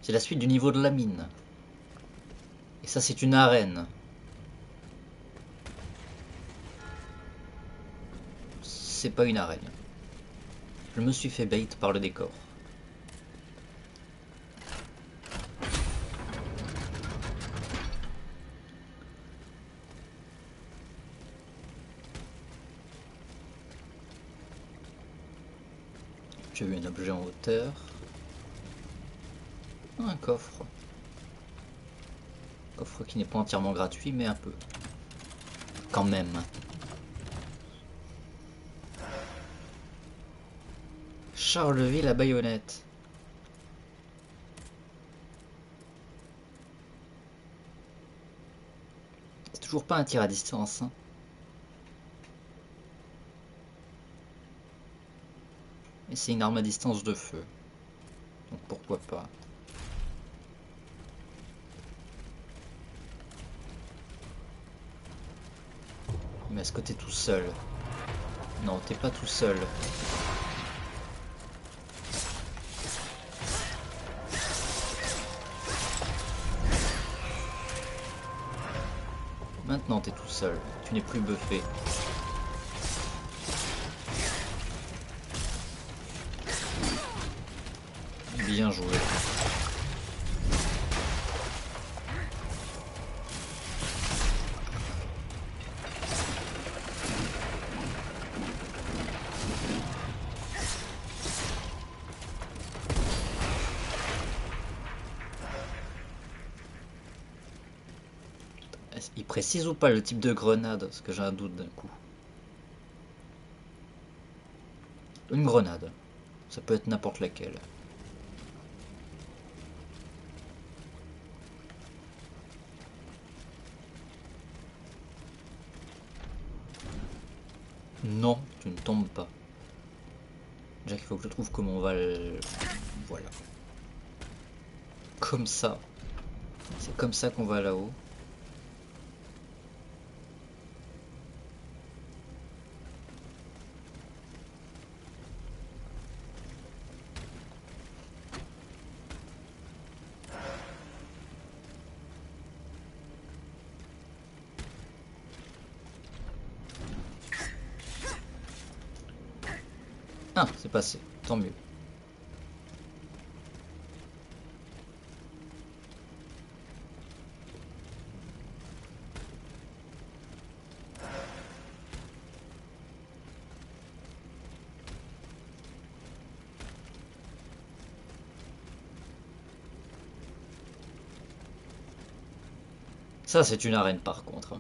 C'est la suite du niveau de la mine. Et ça, c'est une arène. C'est pas une arène. Je me suis fait bait par le décor. J'ai vu un objet en hauteur. Un coffre. Coffre qui n'est pas entièrement gratuit, mais un peu. Quand même. Charleville à baïonnette. C'est toujours pas un tir à distance, hein. Et c'est une arme à distance de feu. Donc pourquoi pas. Mais est-ce que t'es tout seul? Non, t'es pas tout seul. Maintenant t'es tout seul. Tu n'es plus buffé. Bien joué. Il précise ou pas le type de grenade? Parce que j'ai un doute d'un coup. Une grenade. Ça peut être n'importe laquelle. Non, tu ne tombes pas. Déjà qu'il faut que je trouve comment on va le... Voilà. Comme ça. C'est comme ça qu'on va là-haut. Ah, c'est passé. Tant mieux. Ça, c'est une arène par contre.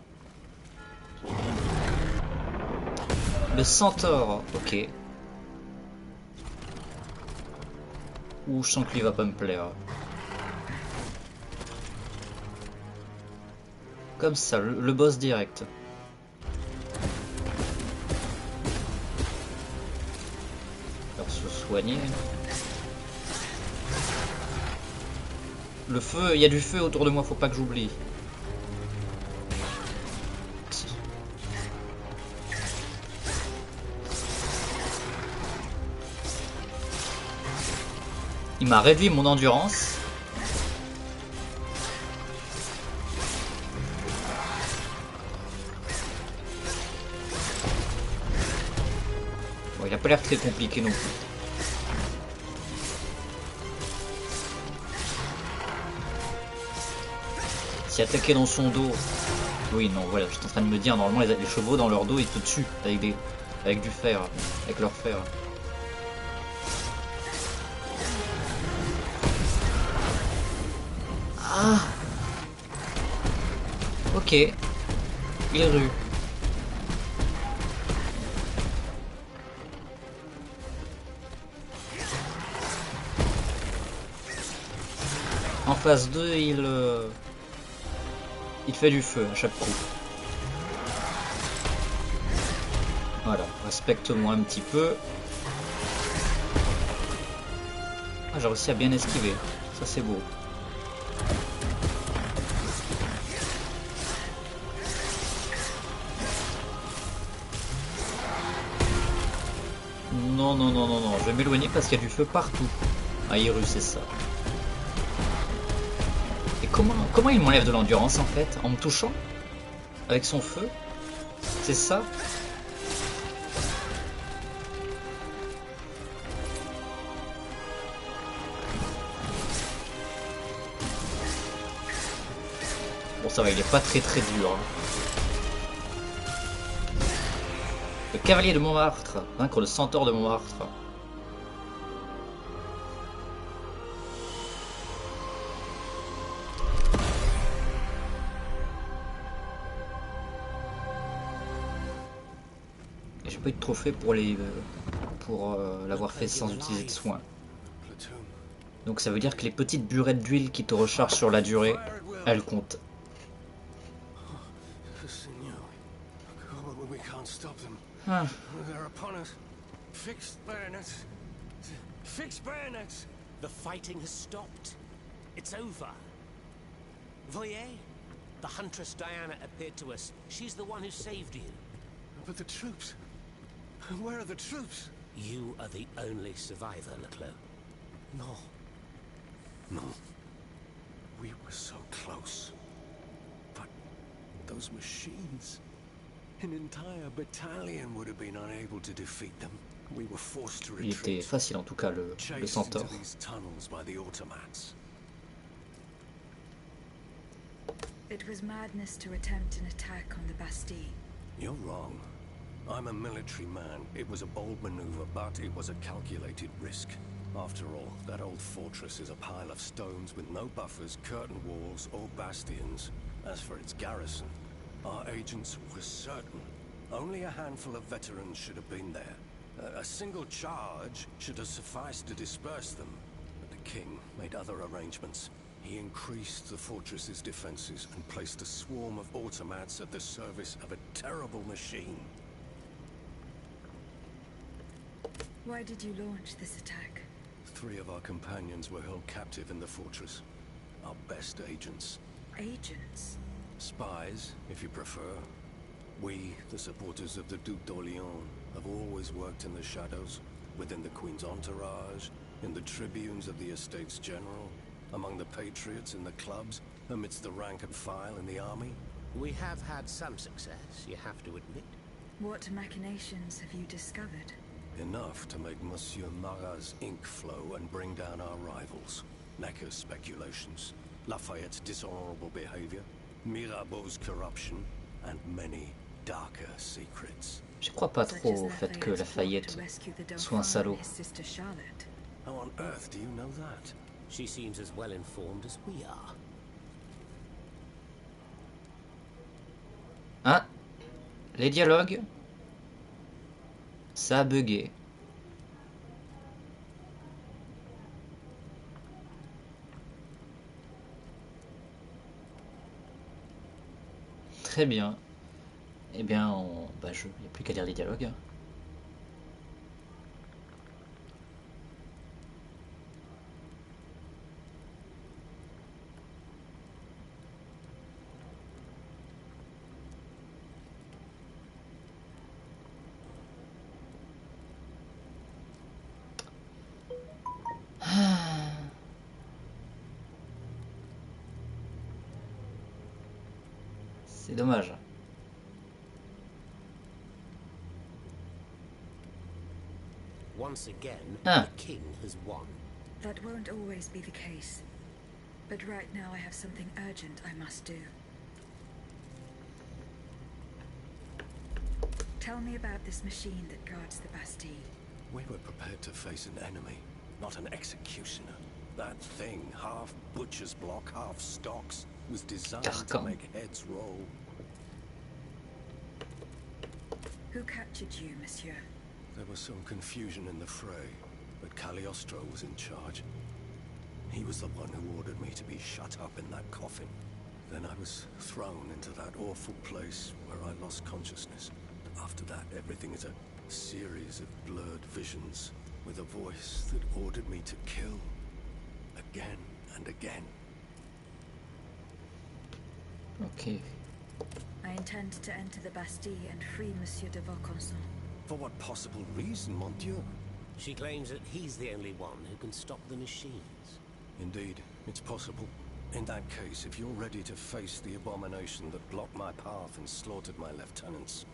Le centaure, ok. Ouh, je sens que lui va pas me plaire. Comme ça, le boss direct. Alors se soigner. Le feu, il y a du feu autour de moi, faut pas que j'oublie. Il m'a réduit mon endurance. Bon, il a pas l'air très compliqué non plus. Si attaquer dans son dos... Oui, non, voilà, j'étais en train de me dire, normalement les chevaux dans leur dos, ils te tuent avec du fer, avec leur fer. Ah. Ok. Il rue. En phase 2, il fait du feu à chaque coup. Voilà, respecte-moi un petit peu. Ah, j'ai réussi à bien esquiver. Ça, c'est beau. Non, non, non, non, non. Je vais m'éloigner parce qu'il y a du feu partout. Ah, Iru, c'est ça. Comment il m'enlève de l'endurance en fait? En me touchant? Avec son feu? C'est ça? Bon ça va, il est pas très dur. Hein. Le cavalier de Montmartre, vaincre le centaure de Montmartre. J'ai pas eu de trophée pour l'avoir fait sans utiliser de soins. Donc ça veut dire que les petites burettes d'huile qui te rechargent sur la durée, elles comptent. Ah. The fighting has stopped. It's over. Voyez, the huntress Diana appeared to us. She's the one who saved you. But the troops. Where are the troops? You are the only survivor, Leclerc. No. No. We were so close. But those machines. An entire battalion would have been unable to defeat them. We were forced to retreat. Il était facile en tout cas le centaure. These tunnels by the automats. It was madness to attempt an attack on the Bastille. You're wrong. I'm a military man. It was a bold maneuver, but it was a calculated risk. After all, that old fortress is a pile of stones with no buffers, curtain walls, or bastions. As for its garrison, our agents were certain. Only a handful of veterans should have been there. A single charge should have sufficed to disperse them. But the king made other arrangements. He increased the fortress's defenses and placed a swarm of automats at the service of a terrible machine. Why did you launch this attack? 3 of our companions were held captive in the fortress. Our best agents. Agents? Spies, if you prefer. We, the supporters of the Duc d'Orléans, have always worked in the shadows, within the Queen's entourage, in the tribunes of the Estates General, among the patriots in the clubs, amidst the rank and file in the army. We have had some success, you have to admit. What machinations have you discovered? Enough to make Monsieur Marat's ink flow and bring down our rivals. Necker's speculations, Lafayette's dishonorable behavior, Mirabeau's corruption, and many darker secrets. Je crois pas trop au fait que Lafayette soit un salaud. How on earth do you know that? She seems as well informed as we are. Hein? Les dialogues? Ça a bugué. Très bien. Eh bien, il n'y a plus qu'à lire les dialogues. C'est dommage. Once again, Ah. the king has won. That won't always be the case. But right now I have something urgent I must do. Tell me about this machine that guards the Bastille. We were prepared to face an enemy, not an executioner. That thing, half butcher's block, half stocks, was designed to make heads roll. Who captured you, monsieur? There was some confusion in the fray, but Cagliostro was in charge. He was the one who ordered me to be shut up in that coffin. Then I was thrown into that awful place where I lost consciousness. After that, everything is a series of blurred visions, with a voice that ordered me to kill. Again and again. Ok. I intend to enter the Bastille and free Monsieur de Vaucanson. For what possible reason, mon Dieu? She claims that he's the only one who can stop the machines. Indeed, it's possible. In that case, if you're ready to face the abomination that blocked my path and slaughtered my lieutenants,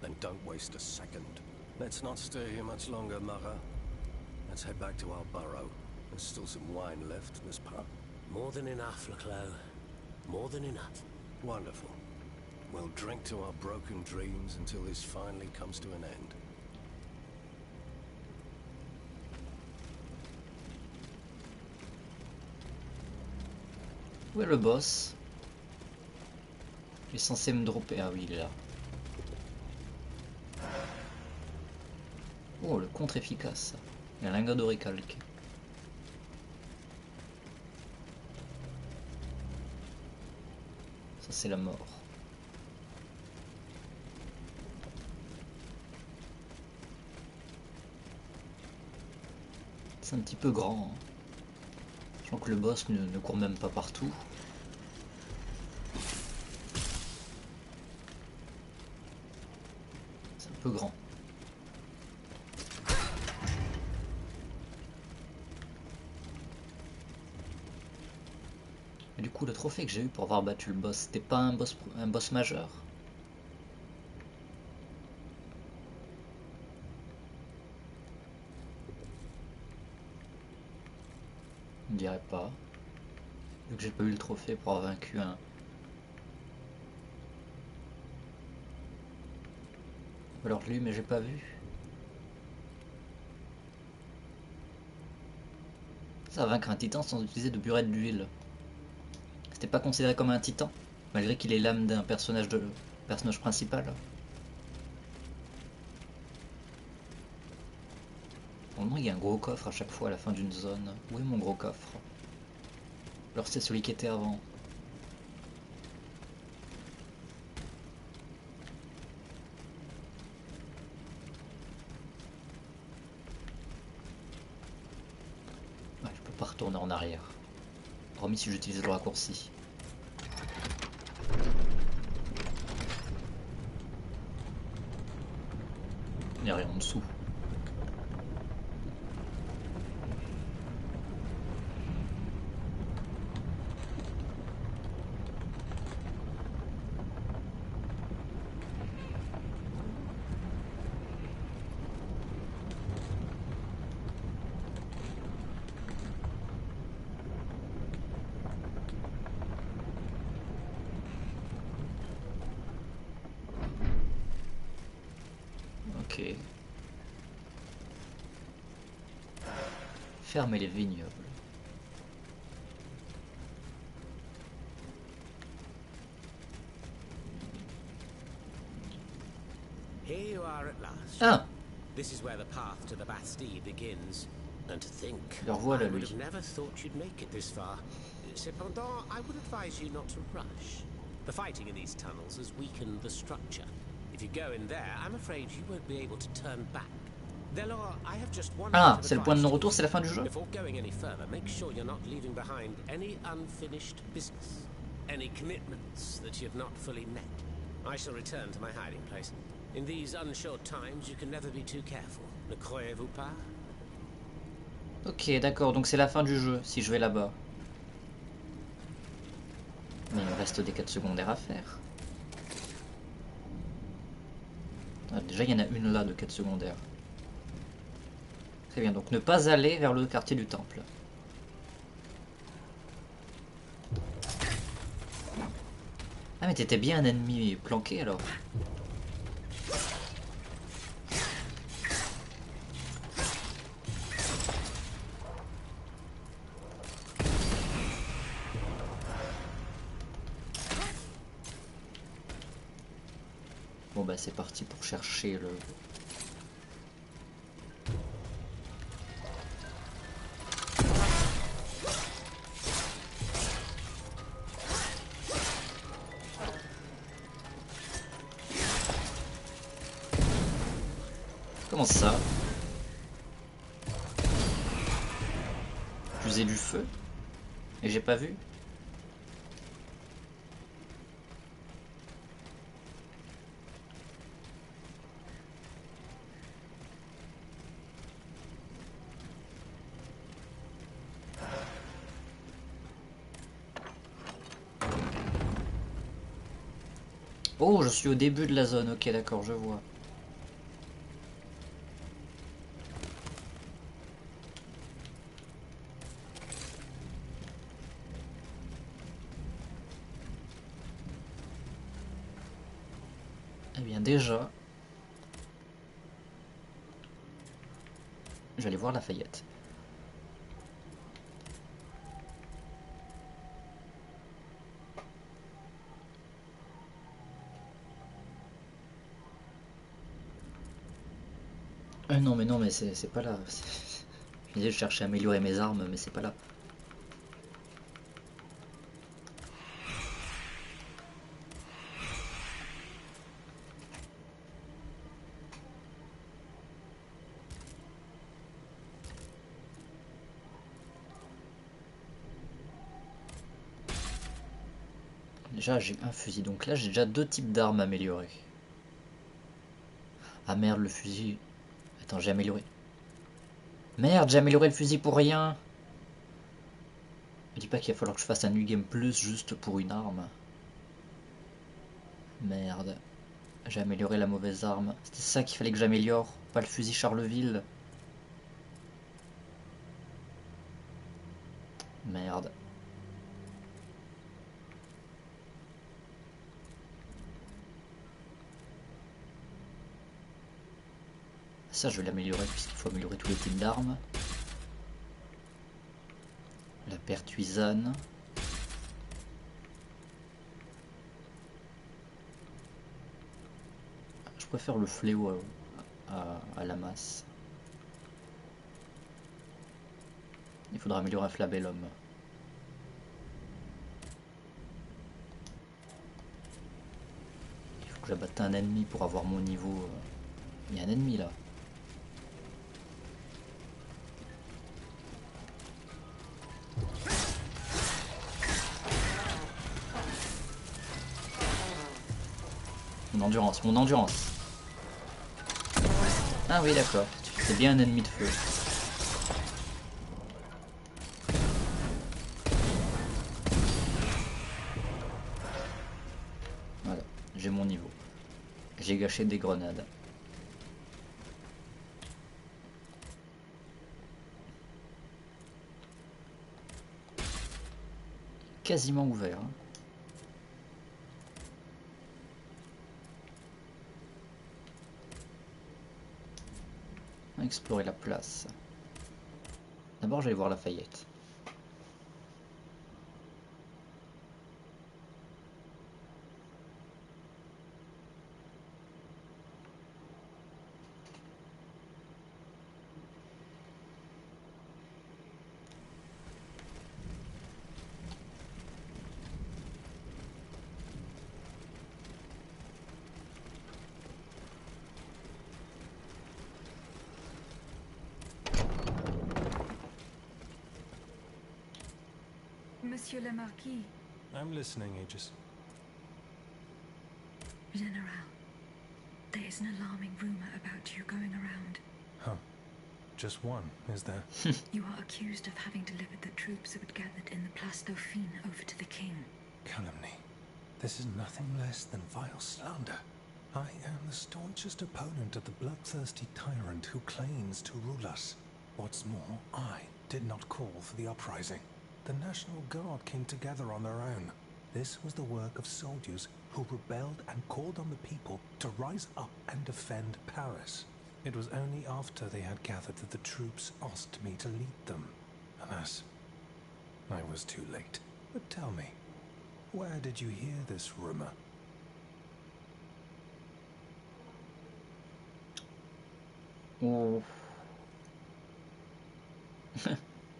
then don't waste a second. Let's not stay here much longer, Marat. Let's head back to our burrow. There's still some wine left in this pub. More than enough, Leclos. More than enough. Wonderful. We'll drink to our broken dreams until this finally comes to an end. Où est le boss? Il est censé me dropper. Ah oui, il est là. Oh, le contre efficace. Il y a un lingot de récalque. Ça, c'est la mort. C'est un petit peu grand. Hein. Je sens que le boss ne court même pas partout. C'est un peu grand. Et du coup, le trophée que j'ai eu pour avoir battu le boss, c'était pas un boss majeur. Je ne dirais pas. Vu que j'ai pas eu le trophée pour avoir vaincu un. Ou alors lui, mais j'ai pas vu. Ça, vaincre un titan sans utiliser de burette d'huile. C'était pas considéré comme un titan, malgré qu'il est l'âme d'un personnage principal. Normalement, il y a un gros coffre à chaque fois à la fin d'une zone. Où est mon gros coffre? Alors c'est celui qui était avant. Ouais, je peux pas retourner en arrière. Hormis si j'utilise le raccourci. Il n'y a rien en dessous. Ok. Fermer les vignobles. Here you are at last. Ah! This is where the path to the Bastille begins. And to think, Le revoilà, I would lui. have never thought you'd make it this far. Cependant, I would advise you not to rush. The fighting in these tunnels has weakened the structure. If you go in there, I'm afraid you won't be able to turn back. Delors, I have just one Ah, bit of c'est le point de advice. non-retour, c'est la fin du jeu? Before going any further, make sure you're not leaving behind any unfinished business, any commitments that you've not fully met. I shall return to my hiding place. In these unsure times, you can never be too careful. Ne croyez-vous pas? Ok, d'accord, donc c'est la fin du jeu, si je vais là-bas. Mais il me reste des quêtes secondaires à faire. Ah, déjà, il y en a une là de quête secondaire. Très bien, donc ne pas aller vers le quartier du temple. Ah mais t'étais bien un ennemi planqué alors. Bon bah c'est parti pour chercher le... Comment ça? J'usais du feu? Et j'ai pas vu? Oh, je suis au début de la zone. Ok, d'accord, je vois. Eh bien, déjà, je vais aller voir Lafayette. Non, mais c'est pas là. Je disais, je cherchais à améliorer mes armes, mais c'est pas là. Déjà, j'ai un fusil. Donc là, j'ai déjà deux types d'armes améliorées. Ah merde, le fusil. Attends, j'ai amélioré. Merde, j'ai amélioré le fusil pour rien. Me dis pas qu'il va falloir que je fasse un new game plus juste pour une arme. Merde. J'ai amélioré la mauvaise arme. C'était ça qu'il fallait que j'améliore, pas le fusil Charleville. Merde. Ça, je vais l'améliorer puisqu'il faut améliorer tous les types d'armes. La pertuisane. Je préfère le fléau à la masse. Il faudra améliorer un flabellum. Il faut que j'abatte un ennemi pour avoir mon niveau. Il y a un ennemi là. Mon endurance, mon endurance. Ah oui, d'accord. C'est bien un ennemi de feu. Voilà, j'ai mon niveau. J'ai gâché des grenades. Quasiment ouvert. Hein. On va explorer la place. D'abord, j'allais voir Lafayette. Monsieur le Marquis. I'm listening, Aegis. General, there is an alarming rumor about you going around. Huh. Just one, is there? You are accused of having delivered the troops who had gathered in the Place Dauphine over to the king. Calumny. This is nothing less than vile slander. I am the staunchest opponent of the bloodthirsty tyrant who claims to rule us. What's more, I did not call for the uprising. The National Guard came together on their own. This was the work of soldiers who rebelled and called on the people to rise up and defend Paris. It was only after they had gathered that the troops asked me to lead them. Alas, I was too late. But tell me, where did you hear this rumor? Oh.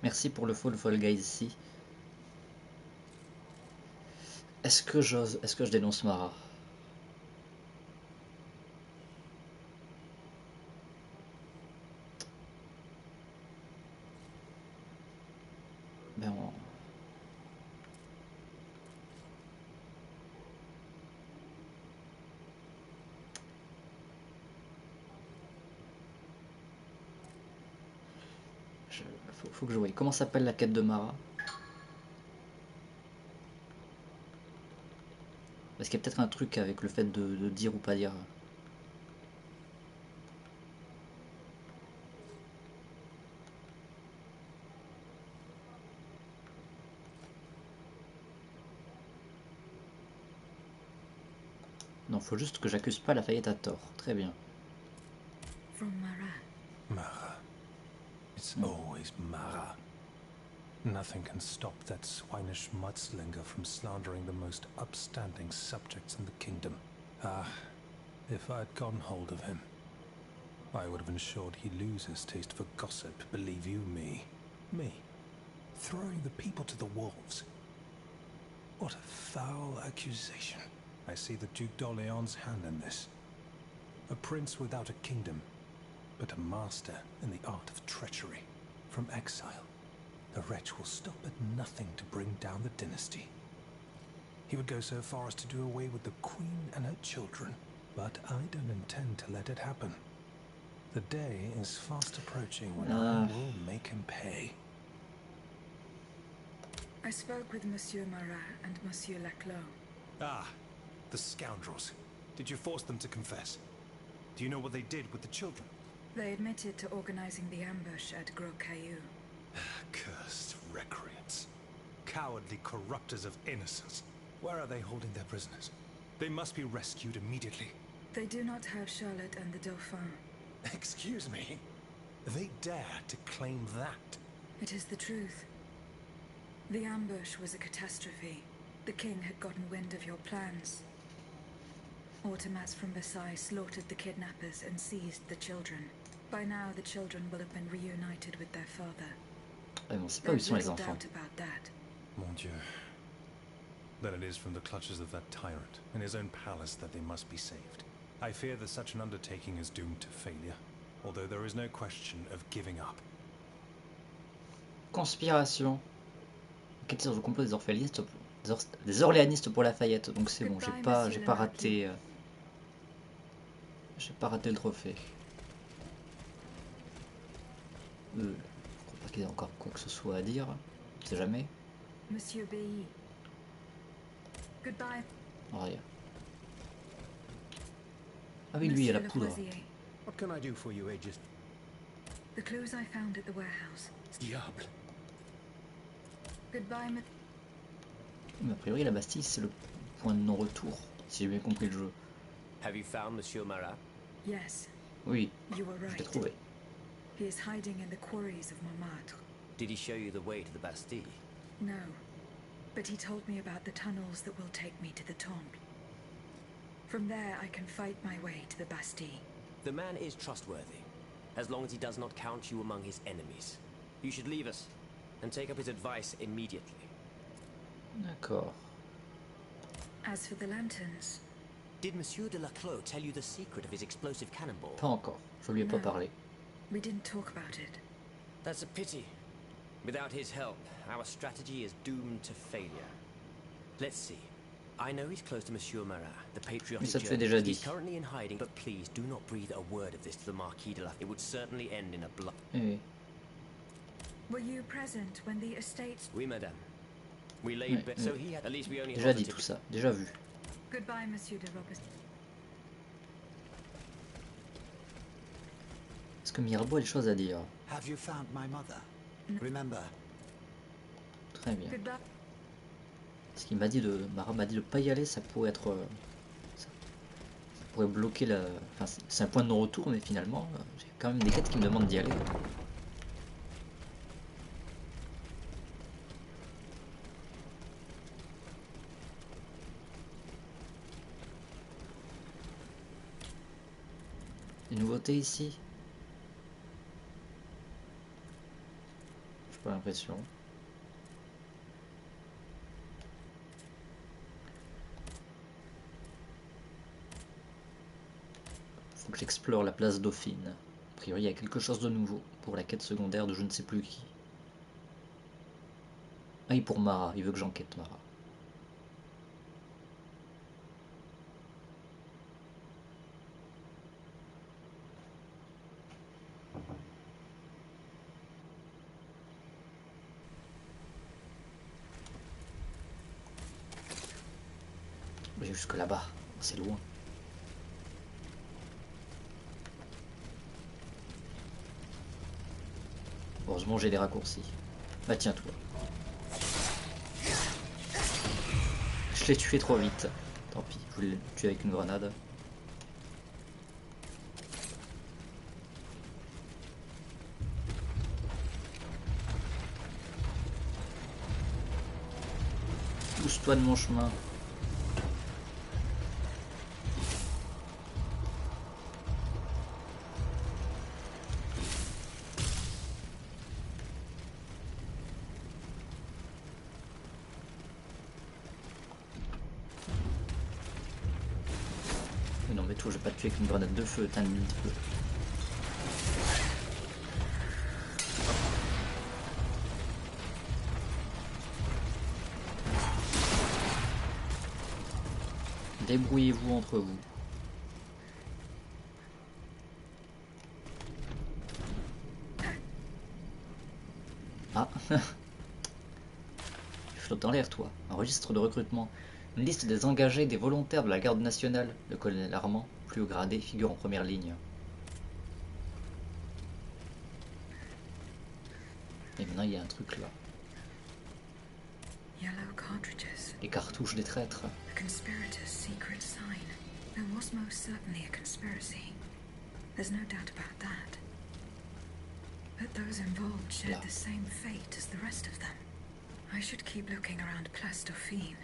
Merci pour le fall guys ici. Est-ce que j'ose, est-ce que je dénonce Marat? Ben on... faut que je voie. Comment s'appelle la quête de Marat? Parce qu'il y a peut-être un truc avec le fait de dire ou pas dire. Non, faut juste que j'accuse pas Lafayette à tort. Très bien. From Marat. Marat. It's always Marat. Nothing can stop that swinish mudslinger from slandering the most upstanding subjects in the kingdom. Ah, if I'd gotten hold of him, I would have ensured he loses taste for gossip, believe you me. Me, throwing the people to the wolves. What a foul accusation. I see the Duc d'Orléans' hand in this. A prince without a kingdom, but a master in the art of treachery. From exile, the wretch will stop at nothing to bring down the dynasty. He would go so far as to do away with the queen and her children, but I don't intend to let it happen. The day is fast approaching when I will make him pay. I spoke with Monsieur Marat and Monsieur Laclos. Ah, the scoundrels. Did you force them to confess? Do you know what they did with the children? They admitted to organizing the ambush at Gros Caillou. Cursed recreants. Cowardly corrupters of innocence. Where are they holding their prisoners? They must be rescued immediately. They do not have Charlotte and the Dauphin. Excuse me? They dare to claim that? It is the truth. The ambush was a catastrophe. The king had gotten wind of your plans. Automats from Versailles slaughtered the kidnappers and seized the children. By now, the children will have been reunited with their father. On sait pas où ils sont les There's little enfants. doubt about that. Mon Dieu. Then it is from the clutches of that tyrant in his own palace that they must be saved. I fear that such an undertaking is doomed to failure, although there is no question of giving up. Conspiration. Enquêteur au complot des orléanistes pour Lafayette. Donc c'est bon, j'ai pas raté. J'ai pas raté le trophée. Je crois pas qu'il y ait encore quoi que ce soit à dire. On sait jamais. Monsieur B. Goodbye. Oh, rien. Ah oui, lui, il y a la poudre. What can I do for you, Aegis? The clues I found at the warehouse. Diable. Goodbye, Mais a priori, la Bastille, c'est le point de non-retour, si j'ai bien compris le jeu. Have you found Monsieur Marat? Yes, Oui, you were je l'ai right. trouvé. He is hiding in the quarries of Montmartre. Did he show you the way to the Bastille? No, but he told me about the tunnels that will take me to the Temple. From there, I can fight my way to the Bastille. The man is trustworthy, as long as he does not count you among his enemies. You should leave us, and take up his advice immediately. D'accord. As for the lanterns, Did Monsieur de Laclos tell you the secret of his explosive cannonball? Pas encore, je lui ai pas No. parlé. we didn't talk about it. That's a pity. Without his help, our strategy is doomed to failure. Let's see. I know he's close to Monsieur Marat, the patriotic Mais ça te fait journalist. déjà dit. He's currently in hiding, but please do not breathe a word of this to the Marquis de Lafayette. It would certainly end in a blood. Oui. Were you present when the estates... Oui, madame. We laid Ouais, so he had, at least we only Déjà hold dit the tout ticket. ça, déjà vu. Goodbye, Monsieur de Robert. Est-ce que Mirabeau a des choses à dire? Have you found my mother? Remember, Très bien. Goodbye. Ce qu'il m'a dit Marat m'a dit de pas y aller, ça pourrait être... ça pourrait bloquer la... Enfin, c'est un point de non-retour, mais finalement, j'ai quand même des quêtes qui me demandent d'y aller. Des nouveautés ici? J'ai pas l'impression. Faut que j'explore la place Dauphine. A priori, il y a quelque chose de nouveau pour la quête secondaire de je ne sais plus qui. Ah oui, pour Marat, il veut que j'enquête Marat. Jusque là-bas, c'est loin. Heureusement j'ai des raccourcis. Bah tiens toi. Je l'ai tué trop vite. Tant pis, je voulais le tuer avec une grenade. Pousse-toi de mon chemin. Mais non mais toi je vais pas te tuer avec une grenade de feu, t'as une mine de feu. Débrouillez-vous entre vous. Ah. Tu flottes dans l'air toi. Un registre de recrutement. Une liste des engagés et des volontaires de la garde nationale. Le colonel Armand, plus haut gradé, figure en première ligne. Et maintenant il y a un truc là. Yellow cartridges. Les cartouches des traîtres. A conspirator's secret sign. There was most certainly a conspiracy. There's no doubt about that. But those involved shared the same fate as the rest of them. I should keep looking around Place Dauphine.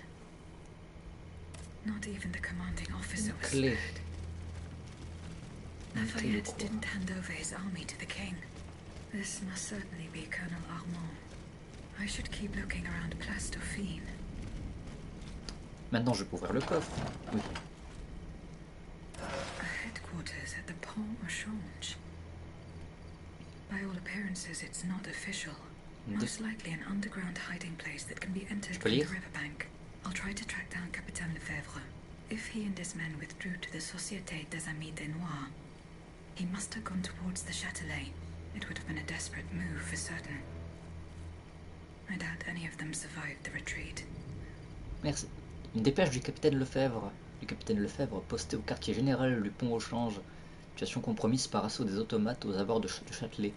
Not even the commanding officer was spared. Lafayette didn't hand over his army to the king. This must certainly be Colonel Armand. I should keep looking around Place Dauphine. Maintenant je peux ouvrir le coffre. Oui. A headquarters at the Pont au Change. By all appearances, it's not official. Most likely an underground hiding place that can be entered from the riverbank. I'll try to track down Capitaine Lefebvre. If he and his men withdrew to the Société des Amis des Noirs, he must have gone towards the Châtelet. It would have been a desperate move for certain. I doubt any of them survived the retreat. Merci. Une dépêche du capitaine Lefebvre. Du capitaine Lefebvre posté au quartier général du pont au change. Situation compromise par assaut des automates aux abords de Châtelet.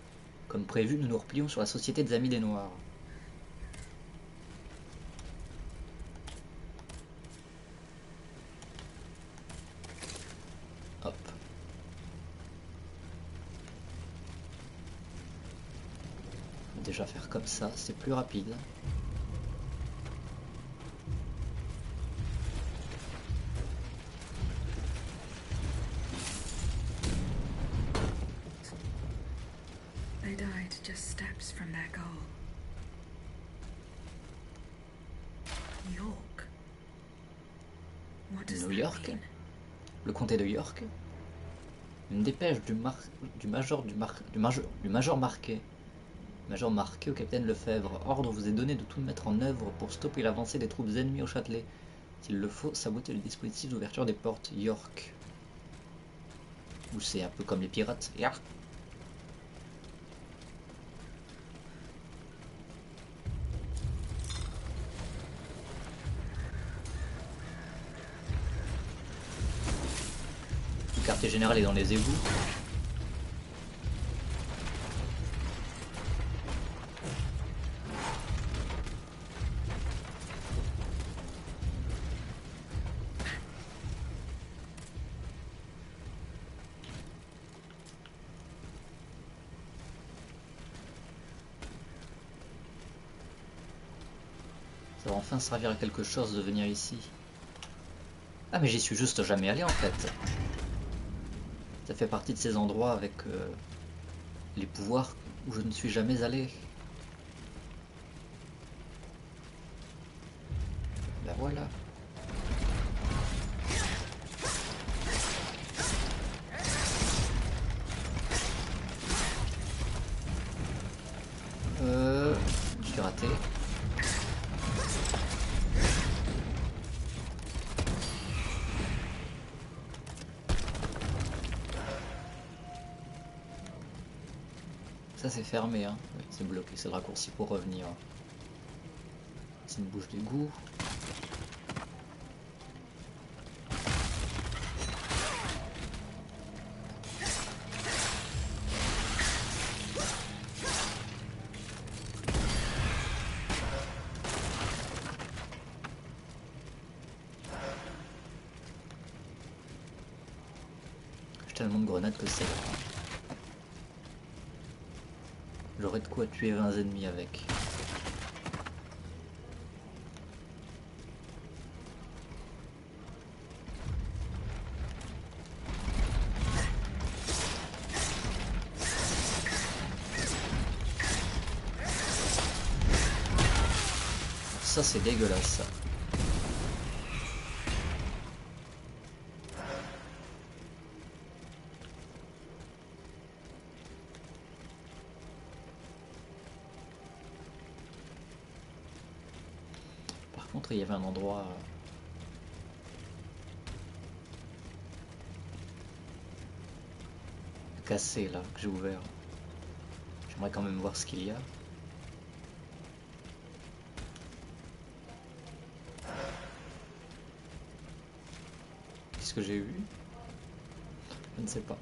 Comme prévu, nous nous replions sur la Société des Amis des Noirs. Hop. Déjà faire comme ça, c'est plus rapide. They died just steps from their goal. York. What does New that York. mean? Le comté de York. Une dépêche du major Marquet. Major Marquet au capitaine Lefebvre. Ordre vous est donné de tout mettre en œuvre pour stopper l'avancée des troupes ennemies au Châtelet. S'il le faut, saboter le dispositif d'ouverture des portes. York. Ou c'est un peu comme les pirates. Yark. Le quartier général est dans les égouts. Ça va enfin servir à quelque chose de venir ici. Ah mais j'y suis juste jamais allé en fait. Ça fait partie de ces endroits avec les pouvoirs où je ne suis jamais allé. Ben voilà. Je suis raté. Ça c'est fermé, hein. Oui, c'est bloqué, c'est le raccourci pour revenir. C'est une bouche d'égout. tellement de grenades que c'est là. J'aurais de quoi tuer 20 ennemis avec. Ça c'est dégueulasse ça. Par contre il y avait un endroit cassé là que j'ai ouvert. J'aimerais quand même voir ce qu'il y a. Qu'est-ce que j'ai eu? Je ne sais pas.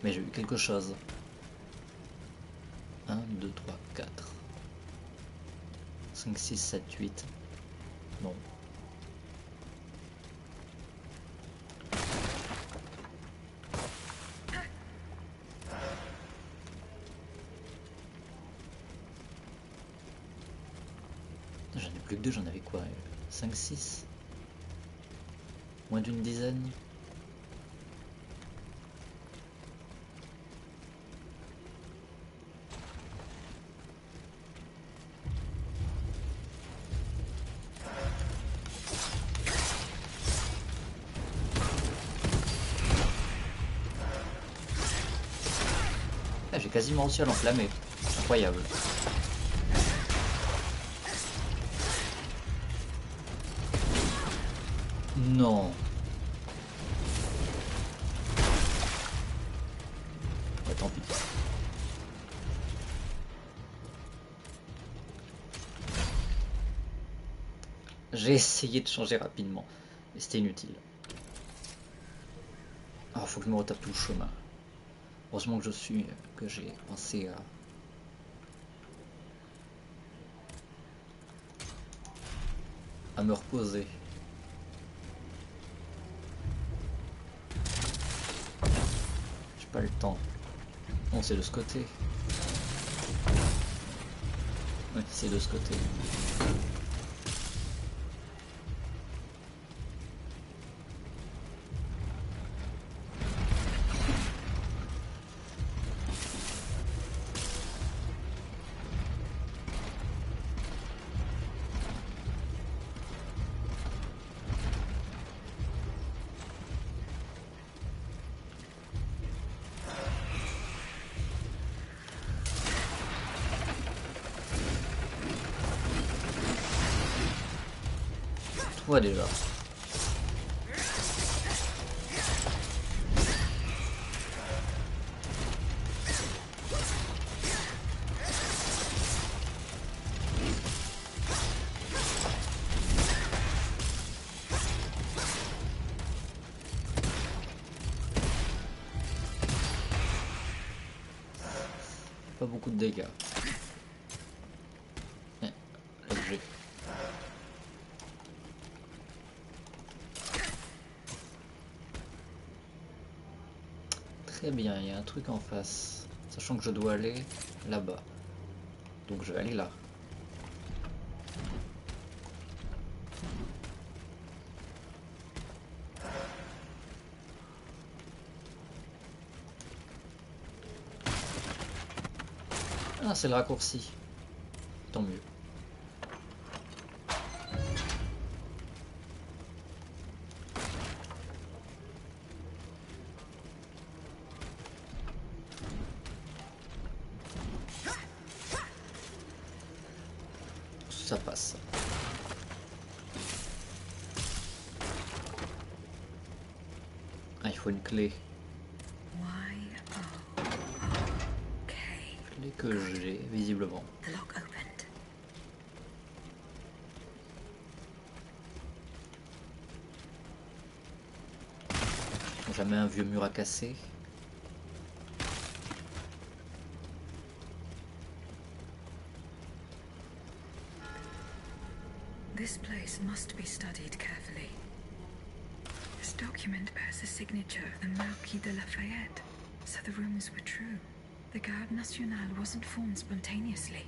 Mais j'ai eu quelque chose. 1, 2, 3, 4. 5, 6, 7, 8. Non. J'en ai plus que deux, j'en avais quoi? 5, 6? Moins d'une dizaine? Ah, j'ai quasiment réussi à l'enflammer. Incroyable. Non. Ouais, tant pis. J'ai essayé de changer rapidement, mais c'était inutile. Ah, faut que je me retape tout le chemin. Heureusement que j'ai pensé à me reposer. J'ai pas le temps. Bon, c'est de ce côté. Ouais, c'est de ce côté. Ouais, déjà. Pas beaucoup de dégâts. L'objet. Très bien, il y a un truc en face. Sachant que je dois aller là-bas. Donc je vais aller là. Ah, c'est le raccourci. Tant mieux. Ça passe. Ah, il faut une clé. Clé que j'ai, visiblement. Jamais un vieux mur à casser. This place must be studied carefully. document bears the signature of the Marquis de Lafayette, so the rumors were true. The Garde Nationale wasn't formed spontaneously.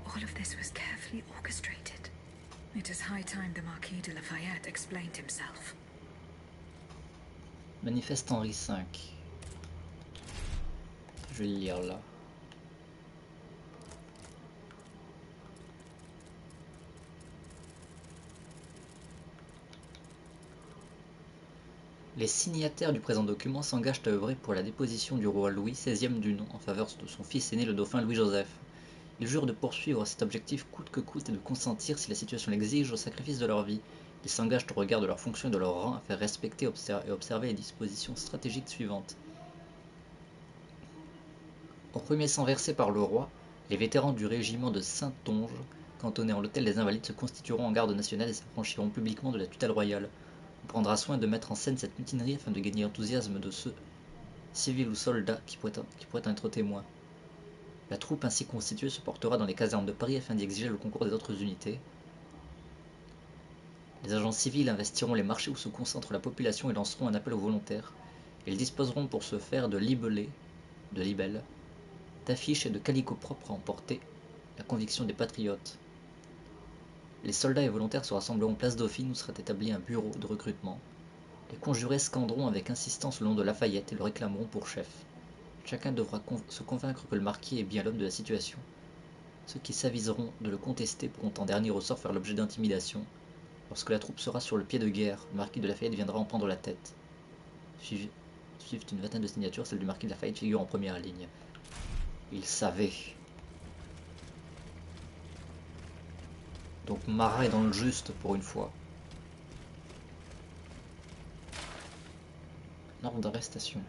All of this was carefully orchestrated. It is high time the Marquis de Lafayette explained himself. Manifeste Henri V. Je vais le lire là. Les signataires du présent document s'engagent à œuvrer pour la déposition du roi Louis XVI du nom en faveur de son fils aîné le dauphin Louis-Joseph. Ils jurent de poursuivre cet objectif coûte que coûte et de consentir, si la situation l'exige, au sacrifice de leur vie. Ils s'engagent au regard de leurs fonctions et de leur rang à faire respecter et observer les dispositions stratégiques suivantes. Au premier sang versé par le roi, les vétérans du régiment de Saintonge, cantonnés en l'hôtel des Invalides, se constitueront en garde nationale et s'affranchiront publiquement de la tutelle royale. On prendra soin de mettre en scène cette mutinerie afin de gagner l'enthousiasme de ceux, civils ou soldats, qui pourraient en être témoins. La troupe ainsi constituée se portera dans les casernes de Paris afin d'y exiger le concours des autres unités. Les agents civils investiront les marchés où se concentre la population et lanceront un appel aux volontaires. Ils disposeront pour ce faire de libellés, d'affiches et de calicots propres à emporter la conviction des patriotes. Les soldats et volontaires se rassembleront place Dauphine où sera établi un bureau de recrutement. Les conjurés scanderont avec insistance le nom de Lafayette et le réclameront pour chef. Chacun devra se convaincre que le marquis est bien l'homme de la situation. Ceux qui s'aviseront de le contester pourront en dernier ressort faire l'objet d'intimidation. Lorsque la troupe sera sur le pied de guerre, le marquis de Lafayette viendra en prendre la tête. Suivent une vingtaine de signatures, celle du marquis de Lafayette figure en première ligne. Il savait. Donc Marat est dans le juste pour une fois. Ordre d'arrestation.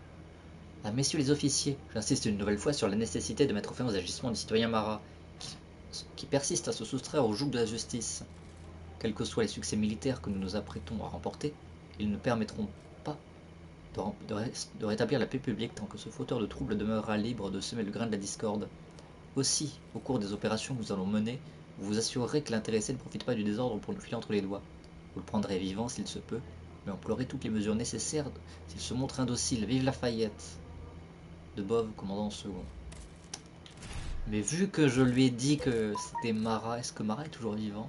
Ah, messieurs les officiers, j'insiste une nouvelle fois sur la nécessité de mettre fin aux agissements du citoyen Marat, qui persiste à se soustraire au joug de la justice. Quels que soient les succès militaires que nous nous apprêtons à remporter, ils ne permettront pas de rétablir la paix publique tant que ce fauteur de troubles demeurera libre de semer le grain de la discorde. Aussi, au cours des opérations que nous allons mener, vous vous assurerez que l'intéressé ne profite pas du désordre pour nous filer entre les doigts. Vous le prendrez vivant s'il se peut, mais emploierez toutes les mesures nécessaires s'il se montre indocile. Vive Lafayette! De Bove, commandant second. Mais vu que je lui ai dit que c'était Marat, est-ce que Marat est toujours vivant?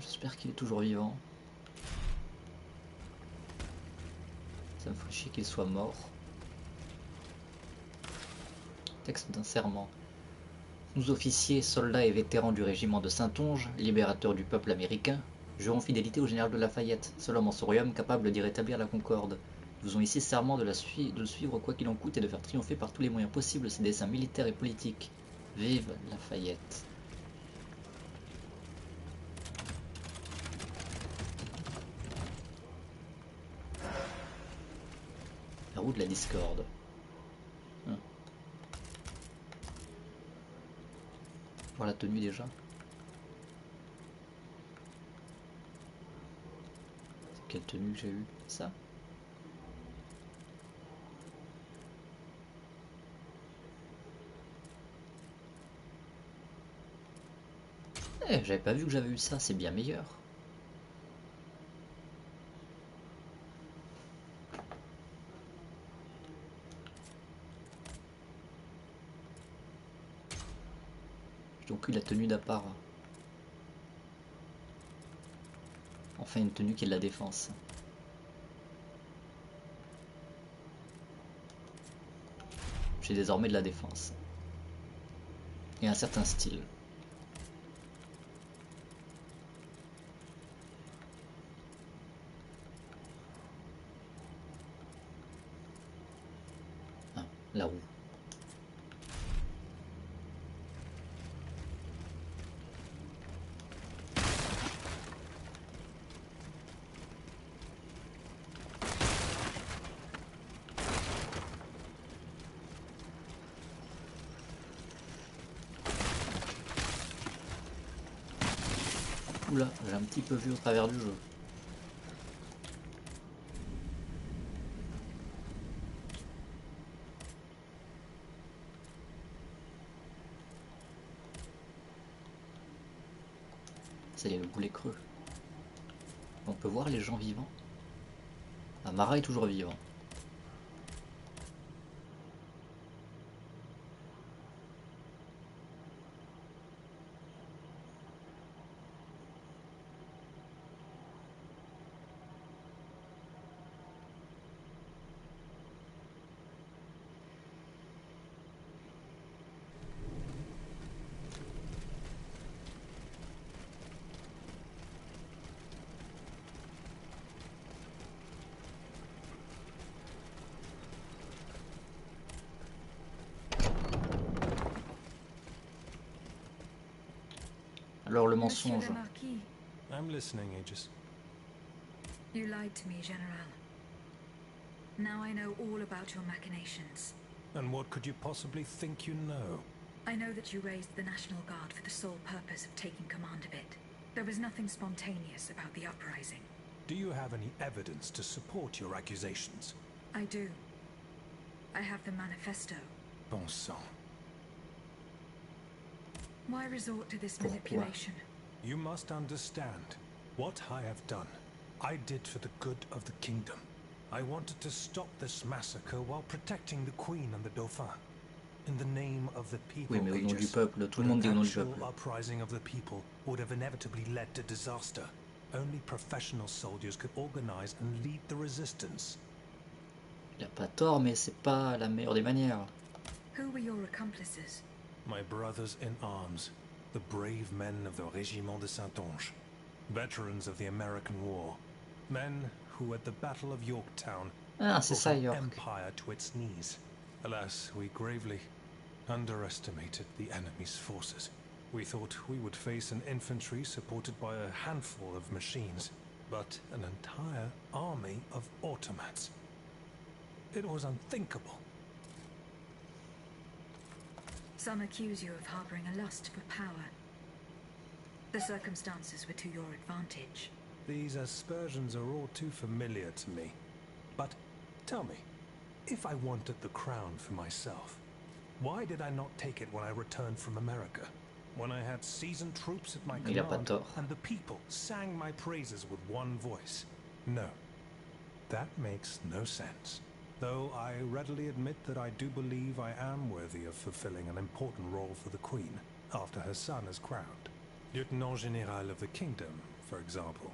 J'espère qu'il est toujours vivant. Ça me ferait chier qu'il soit mort. Texte d'un serment. Nous officiers, soldats et vétérans du régiment de Saintonge, libérateurs du peuple américain, jurons fidélité au général de Lafayette, seul homme en son royaume capable d'y rétablir la concorde. Nous faisons ici serment de le suivre quoi qu'il en coûte et de faire triompher par tous les moyens possibles ses desseins militaires et politiques. Vive Lafayette! La roue de la discorde. Voir la tenue déjà. C'est quelle tenue que j'ai eue? Ça? Eh, j'avais pas vu que j'avais eu ça, c'est bien meilleur. J'ai donc eu la tenue d'apparat. Enfin une tenue qui est de la défense. J'ai désormais de la défense. Et un certain style. Ah, la roue. Oula, j'ai un petit peu vu au travers du jeu. Ça y est, le boulet creux. On peut voir les gens vivants. Ah, Marat est toujours vivant. Alors le Monsieur mensonge. le Marquis, I'm listening, Aegis. you lied to me, General. Now I know all about your machinations. And what could you possibly think you know? I know that you raised the National Guard for the sole purpose of taking command of it. There was nothing spontaneous about the uprising. Do you have any evidence to support your accusations? I do. I have the manifesto. Bon sang. Why resort to this Pourquoi? manipulation? You must understand. What I have done, I did for the good of the kingdom. I wanted to stop this massacre while protecting the Queen and the Dauphin. In the name of the people, Oui, mais au nom du Aegis, peuple, tout le but monde dit au an nom du actual peuple. uprising of the people would have inevitably led to disaster. Only professional soldiers could organize and lead the resistance. Il a pas tort, mais c'est pas la meilleure des manières. Who were your accomplices? My brothers in arms, the brave men of the Régiment de Saintonge, veterans of the American War, men who at the Battle of Yorktown Ah, c'est ça, brought an York. empire to its knees. Alas, we gravely underestimated the enemy's forces. We thought we would face an infantry supported by a handful of machines, but an entire army of automats. It was unthinkable. Some accuse you of harboring a lust for power. The circumstances were to your advantage. These aspersions are all too familiar to me. But tell me, if I wanted the crown for myself, why did I not take it when I returned from America? When I had seasoned troops at my Il a pas command, tort. and the people sang my praises with one voice? No, that makes no sense. Though I readily admit that I do believe I am worthy of fulfilling an important role for the Queen after her son is crowned. Lieutenant General of the Kingdom, for example.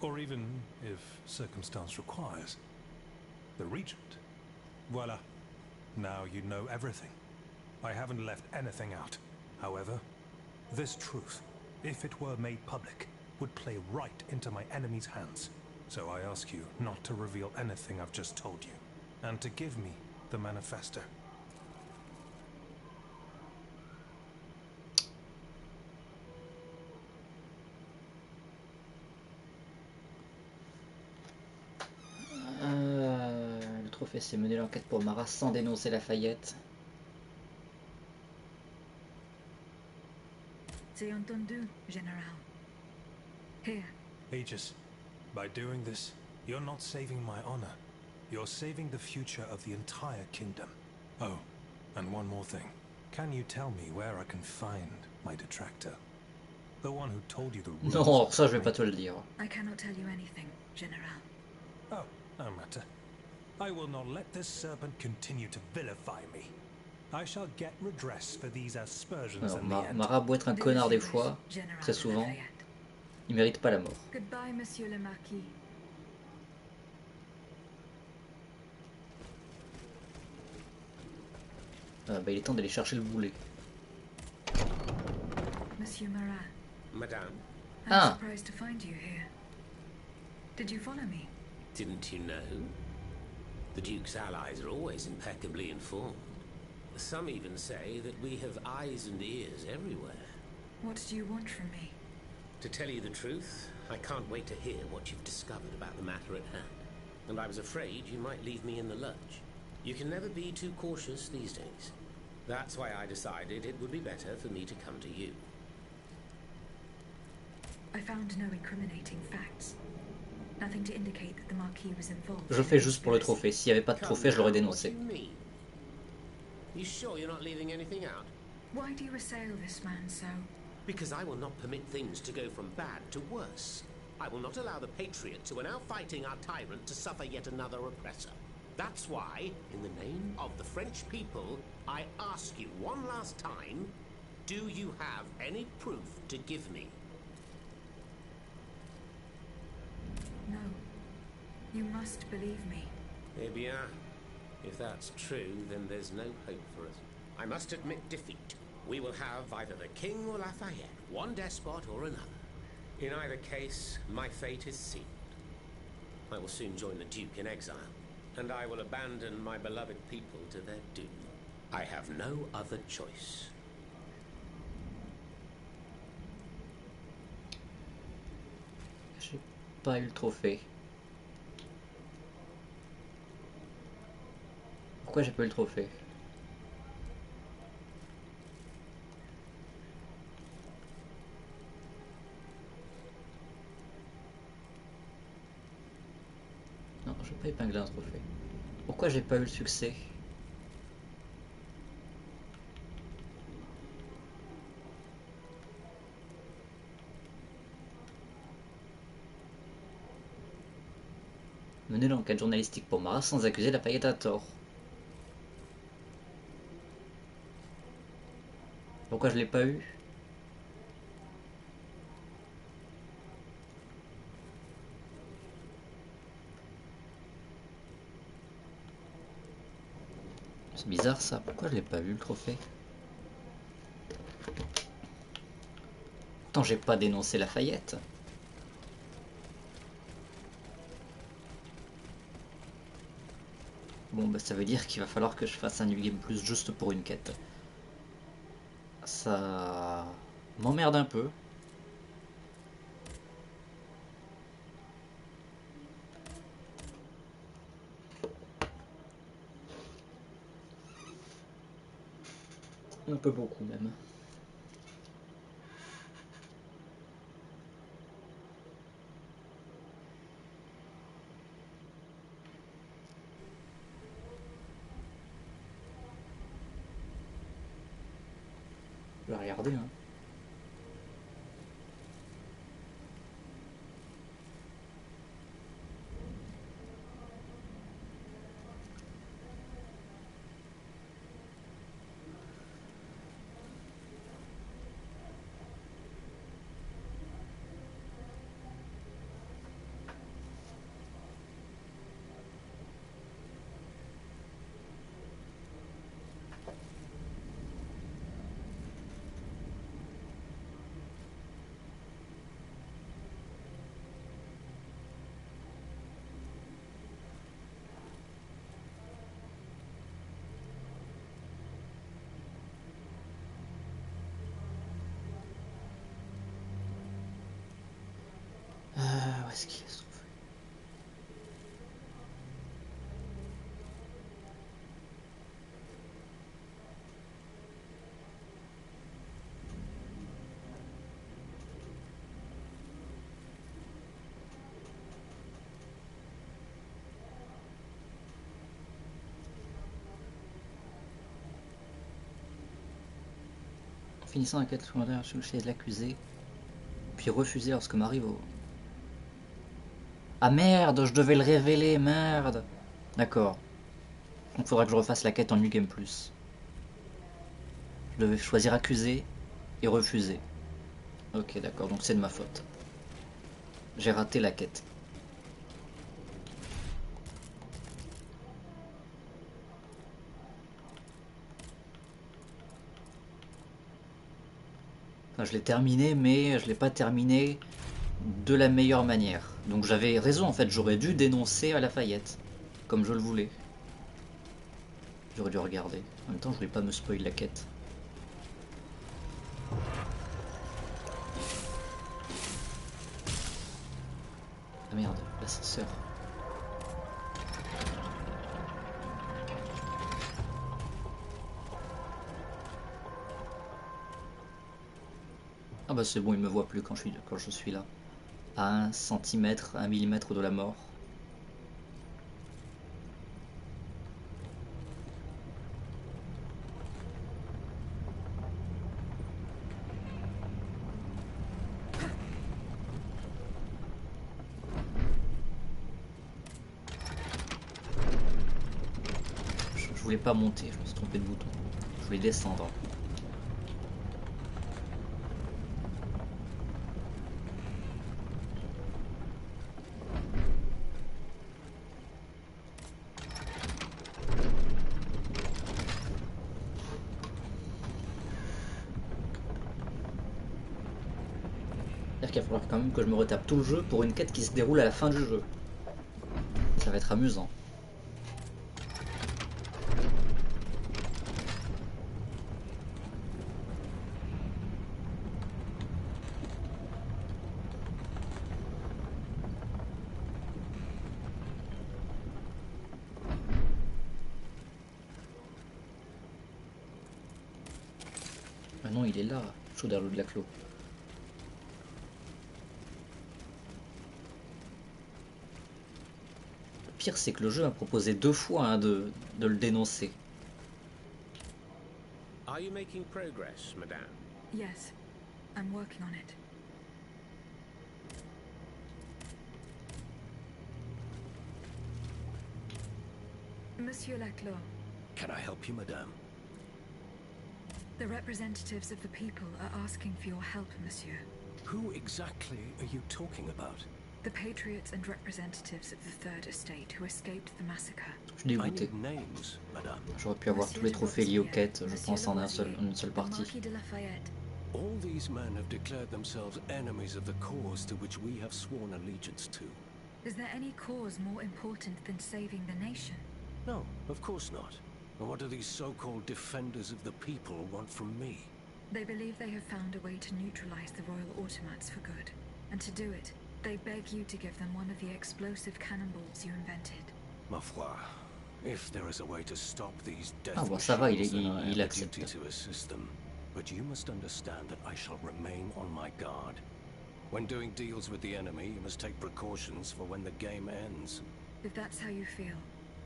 Or even, if circumstance requires, the Regent. Voila. Now you know everything. I haven't left anything out. However, this truth, if it were made public, would play right into my enemy's hands. So I ask you not to reveal anything I've just told you, and to give me the manifesto. Le trophée, c'est mener l'enquête pour Marat sans dénoncer Lafayette. C'est entendu, General. Here. Aegis, by doing this, you're not saving my honor. You're saving the future of the entire kingdom. Oh, and one more thing. Can you tell me where I can find my detractor? The one who told you the rules. Non, ça je vais pas te le dire. I cannot tell you anything, General. Oh, no matter. I will not let this serpent continue to vilify me. I shall get redress for these aspersions Alors, in the end. Marat beau être un connard des fois, General très souvent, Lafayette. il mérite pas la mort. Goodbye, Monsieur le Marquis. Bah, il est temps d'aller chercher le boulet. Monsieur Marat. Madame, I'm Ah. surprised to find you here. Did you follow me? didn't you know? The Duke's allies are always impeccably informed. Some even say that we have eyes and ears everywhere. What do you want from me? To tell you the truth, I can't wait to hear what you've discovered about the matter at hand. And I was afraid you might leave me in the lurch. You can never be too cautious these days. That's why I decided it would be better for me to come to you. I found no incriminating facts. Nothing to indicate that the Marquis was involved. Je le fais juste pour le trophée. S'il n'y avait pas de trophée, je l'aurais dénoncé. What do you mean? You sure you're not leaving anything out? Why do you assail this man so? Because I will not permit things to go from bad to worse. I will not allow the patriots who are now fighting our tyrant to suffer yet another oppressor. That's why, in the name of the French people, I ask you one last time, do you have any proof to give me? No. You must believe me. Eh bien, if that's true, then there's no hope for us. I must admit defeat. We will have either the King or Lafayette, one despot or another. In either case, my fate is sealed. I will soon join the Duke in exile, and I will abandon my beloved people to their doom. I have no other choice. J'ai pas eu le trophée. Pourquoi j'ai pas eu le trophée? Non, je vais pas épingler un trophée. Pourquoi j'ai pas eu le succès? Mener l'enquête journalistique pour Marat sans accuser Lafayette à tort. Pourquoi je l'ai pas eu? C'est bizarre ça, pourquoi je l'ai pas eu le trophée? Pourtant j'ai pas dénoncé Lafayette. Bon bah ça veut dire qu'il va falloir que je fasse un New Game Plus juste pour une quête. Ça m'emmerde un peu. Un peu beaucoup même. Je vais regarder hein. Où est-ce qu'il se trouve? Finissant la quête secondaire, chercher de l'accusé, puis refuser lorsque m'arrive au... Ah merde, je devais le révéler, merde. D'accord. Donc faudra que je refasse la quête en New Game Plus. Je devais choisir accuser et refuser. Ok, d'accord, donc c'est de ma faute. J'ai raté la quête. Enfin, je l'ai terminé, mais je l'ai pas terminé de la meilleure manière. Donc j'avais raison en fait, j'aurais dû dénoncer à Lafayette, comme je le voulais. J'aurais dû regarder. En même temps, je voulais pas me spoil la quête. Ah merde, l'ascenseur. Ah bah c'est bon, il me voit plus quand je suis là. À 1 centimètre, 1 millimètre de la mort. voulais pas monter, je me suis trompé de bouton. Je voulais descendre. C'est-à-dire qu'il va falloir quand même que je me retape tout le jeu pour une quête qui se déroule à la fin du jeu. Ça va être amusant. Ah non, il est là, chaud derrière le Glaclo. Le pire, c'est que le jeu m'a proposé 2 fois hein, de le dénoncer. Are you making progress, madame? Yes, I'm working on it. Monsieur Laclos, Can I help you, madame? the representatives of the people are asking for your help, monsieur. Who exactly are you talking about? The patriots and representatives of the Third Estate who escaped the massacre. Je suis I dégoûté. need names, madame. J'aurais pu avoir tous les trophées liés aux quêtes, je pense, en une seule partie. Marquis de Lafayette. All these men have declared themselves enemies of the cause to which we have sworn allegiance to. Is there any cause more important than saving the nation? No, of course not. And what do these so-called defenders of the people want from me? They believe they have found a way to neutralize the royal automats for good. And to do it, they beg you to give them one of the explosive cannonballs you invented. Ma foi, if there is a way to stop these death Ah bon, ça va, machines, then I il have a accepte. duty to assist them. But you must understand that I shall remain on my guard. When doing deals with the enemy, you must take precautions for when the game ends. If that's how you feel,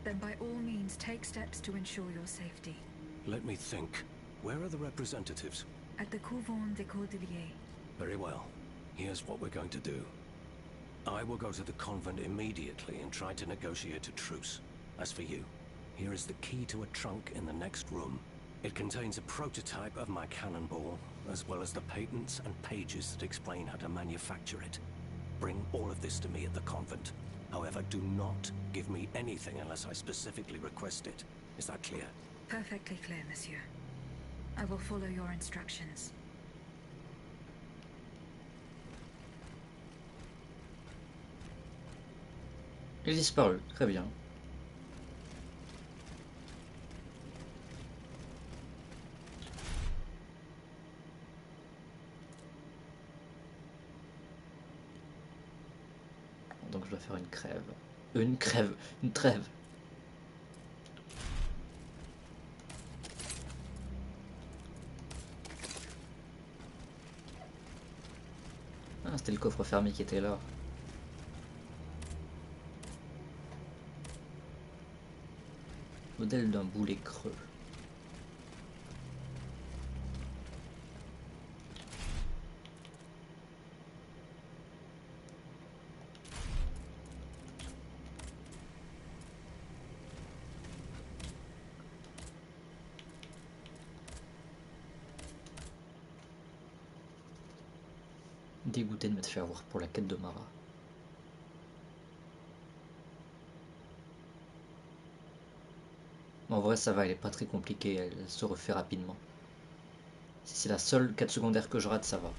then by all means take steps to ensure your safety. Let me think. Where are the representatives? At the Couvent des Cordeliers. Very well. Here's what we're going to do. I will go to the convent immediately and try to negotiate a truce. As for you, here is the key to a trunk in the next room. It contains a prototype of my cannonball, as well as the patents and pages that explain how to manufacture it. Bring all of this to me at the convent. However, do not give me anything unless I specifically request it. Is that clear? Perfectly clear, monsieur. I will follow your instructions. Il a disparu, très bien. Donc je dois faire une crève. Une crève, une trêve. Ah, c'était le coffre fermé qui était là. Modèle d'un boulet creux. Dégoûté de m'être fait avoir pour la quête de Marat. En vrai ça va, elle est pas très compliquée, elle se refait rapidement. Si c'est la seule quête secondaire que je rate, ça va.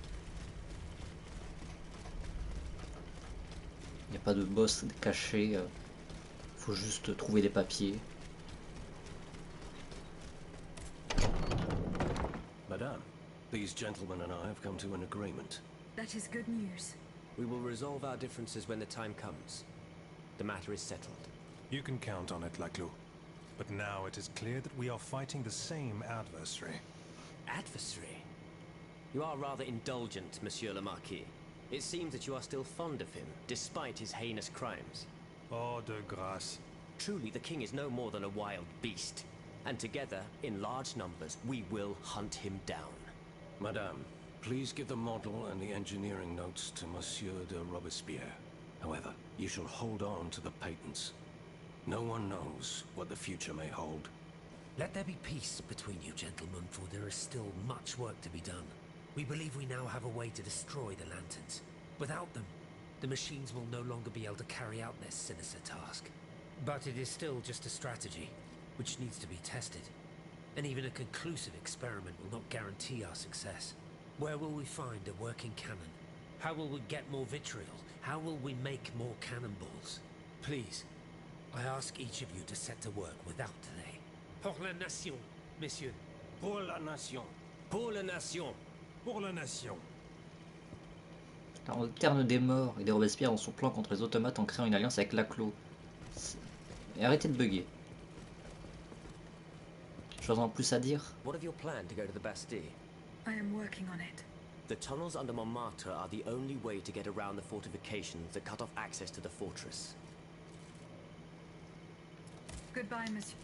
Il n'y a pas de boss caché, faut juste trouver des papiers. Madame, these gentlemen and I have come to an agreement. That is good news. We will resolve our differences when the time comes. The matter is settled. You can count on it, Laclos. But now it is clear that we are fighting the same adversary. Adversary? You are rather indulgent, Monsieur le Marquis. It seems that you are still fond of him, despite his heinous crimes. Oh, de grâce. Truly, the king is no more than a wild beast. And together, in large numbers, we will hunt him down. Madame, please give the model and the engineering notes to Monsieur de Robespierre. However, you shall hold on to the patents. No one knows what the future may hold. Let there be peace between you gentlemen, for there is still much work to be done. We believe we now have a way to destroy the lanterns. Without them, the machines will no longer be able to carry out their sinister task. But it is still just a strategy, which needs to be tested. And even a conclusive experiment will not guarantee our success. Where will we find a working cannon? How will we get more vitriol? How will we make more cannonballs? Please, I ask each of you to set to work without delay. Pour la nation, messieurs. Pour la nation. Pour la nation. Pour la nation. Alors, on alterne des morts et des Robespierre dans son plan contre les automates en créant une alliance avec Laclos. Et arrêtez de bugger. Chose en plus à dire? What of your plan to go to the Bastille? I am working on it. The tunnels under Montmartre are the only way to get around the fortifications that cut off access to the fortress. Goodbye, monsieur.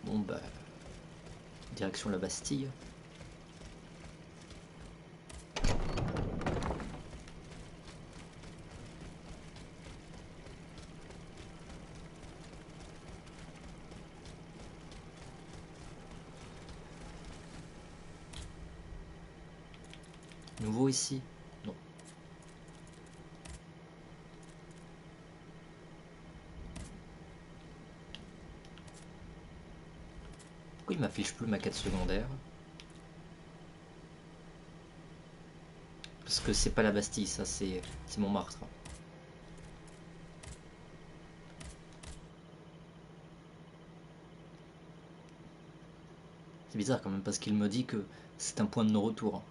Bon bah... Direction la Bastille. Nouveau ici? Non. Pourquoi il m'affiche plus ma quête secondaire? Parce que c'est pas la Bastille, ça c'est Montmartre. C'est bizarre quand même parce qu'il me dit que c'est un point de non-retour.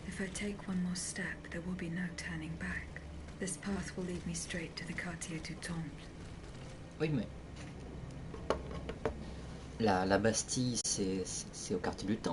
If I take one more step, there will be no turning back. This path will lead me straight to the quartier du Temple. Oui, mais... La Bastille, c'est au quartier du Temple.